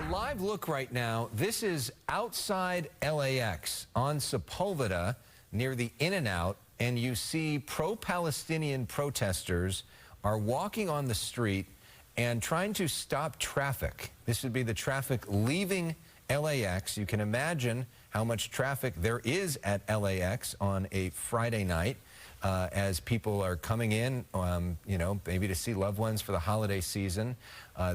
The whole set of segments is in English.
live look right now. This is outside LAX on Sepulveda near the In-N-Out, and you see pro-Palestinian protesters are walking on the street and trying to stop traffic. This would be the traffic leaving LAX. You can imagine how much traffic there is at LAX on a Friday night as people are coming in, you know, maybe to see loved ones for the holiday season.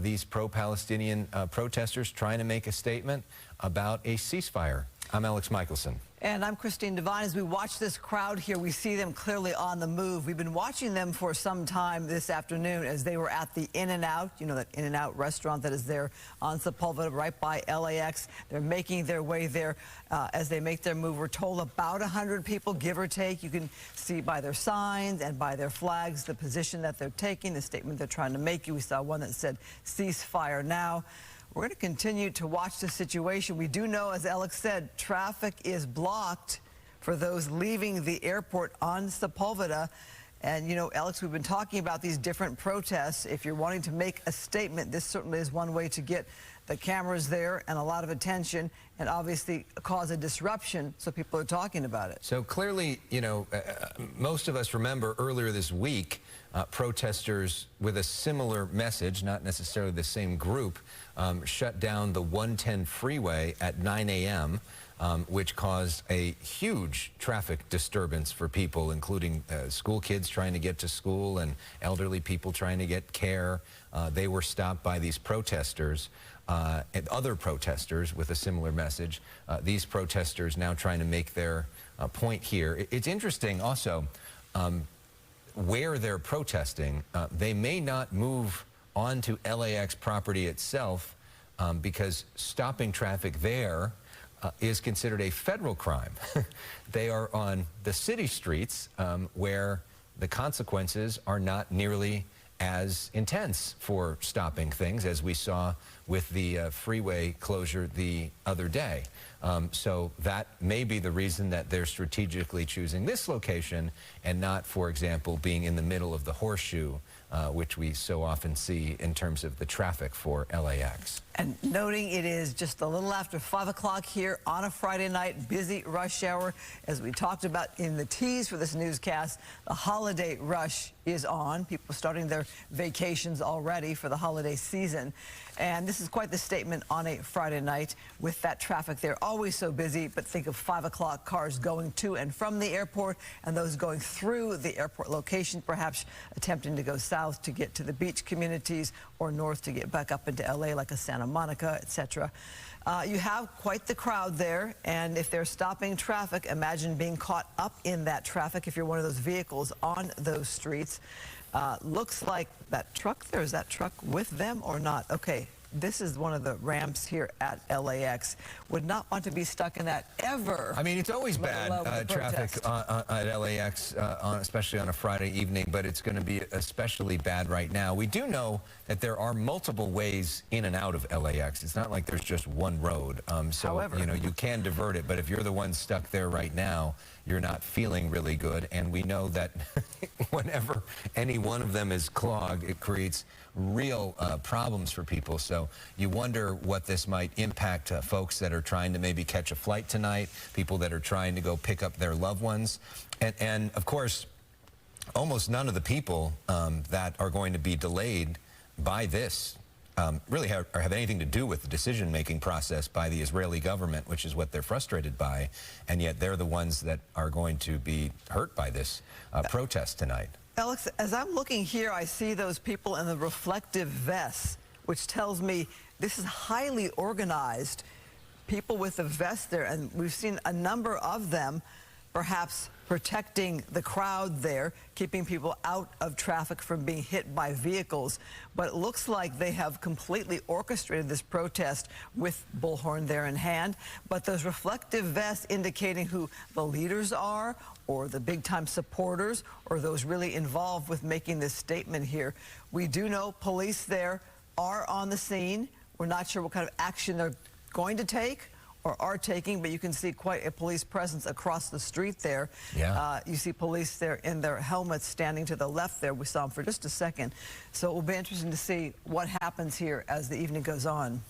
These pro-Palestinian protesters trying to make a statement about a ceasefire. I'm Alex Michelson. And I'm Christine Devine. As we watch this crowd here, we see them clearly on the move. We've been watching them for some time this afternoon as they were at the In-N-Out, you know, that In-N-Out restaurant that is there on Sepulveda right by LAX. They're making their way there as they make their move. We're told about 100 people, give or take. You can see by their signs and by their flags the position that they're taking, the statement they're trying to make. We saw one that said, ceasefire now. We're going to continue to watch the situation. We do know, as Alex said, traffic is blocked for those leaving the airport on Sepulveda. And, you know, Alex, we've been talking about these different protests. If you're wanting to make a statement, this certainly is one way to get the cameras there and a lot of attention and obviously cause a disruption, so people are talking about it. So clearly, you know, most of us remember earlier this week protesters with a similar message, not necessarily the same group, shut down the 110 freeway at 9 a.m., which caused a huge traffic disturbance for people, including school kids trying to get to school and elderly people trying to get care. They were stopped by these protesters and other protesters with a similar message. These protesters now trying to make their point here. It's interesting also where they're protesting. They may not move onto LAX property itself because stopping traffic there is considered a federal crime. They are on the city streets where the consequences are not nearly as intense for stopping things as we saw with the freeway closure the other day. So that may be the reason that they're strategically choosing this location and not, for example, being in the middle of the horseshoe, which we so often see in terms of the traffic for LAX. And noting it is just a little after 5 o'clock here on a Friday night, busy rush hour. As we talked about in the tease for this newscast, the holiday rush is on. People starting their vacations already for the holiday season. And this is quite the statement on a Friday night with that traffic there. Always so busy, but think of 5 o'clock cars going to and from the airport and those going through the airport location, perhaps attempting to go south to get to the beach communities or north to get back up into LA like a Santa Monica, etc. You have quite the crowd there, and if they're stopping traffic, imagine being caught up in that traffic if you're one of those vehicles on those streets. Looks like that truck there, is that truck with them or not? Okay, this is one of the ramps here at LAX. Would not want to be stuck in that ever. I mean, it's always bad traffic at LAX, especially on a Friday evening, but it's going to be especially bad right now. We do know that there are multiple ways in and out of LAX. It's not like there's just one road. However, you know, you can divert it, but if you're the one stuck there right now, you're not feeling really good. And we know that whenever any one of them is clogged, it creates real problems for people. So you wonder what this might impact folks that are trying to maybe catch a flight tonight, people that are trying to go pick up their loved ones. And of course, almost none of the people that are going to be delayed by this really have anything to do with the decision-making process by the Israeli government, which is what they're frustrated by, and yet they're the ones that are going to be hurt by this protest tonight. Alex, as I'm looking here, I see those people in the reflective vests, which tells me this is highly organized. People with the vest there, and we've seen a number of them perhaps protecting the crowd there, keeping people out of traffic from being hit by vehicles. But it looks like they have completely orchestrated this protest with bullhorn there in hand. But those reflective vests indicating who the leaders are, or the big-time supporters, or those really involved with making this statement here. We do know police there are on the scene. We're not sure what kind of action they're going to take or are taking, but you can see quite a police presence across the street there. Yeah. You see police there in their helmets standing to the left there. We saw them for just a second. So it will be interesting to see what happens here as the evening goes on.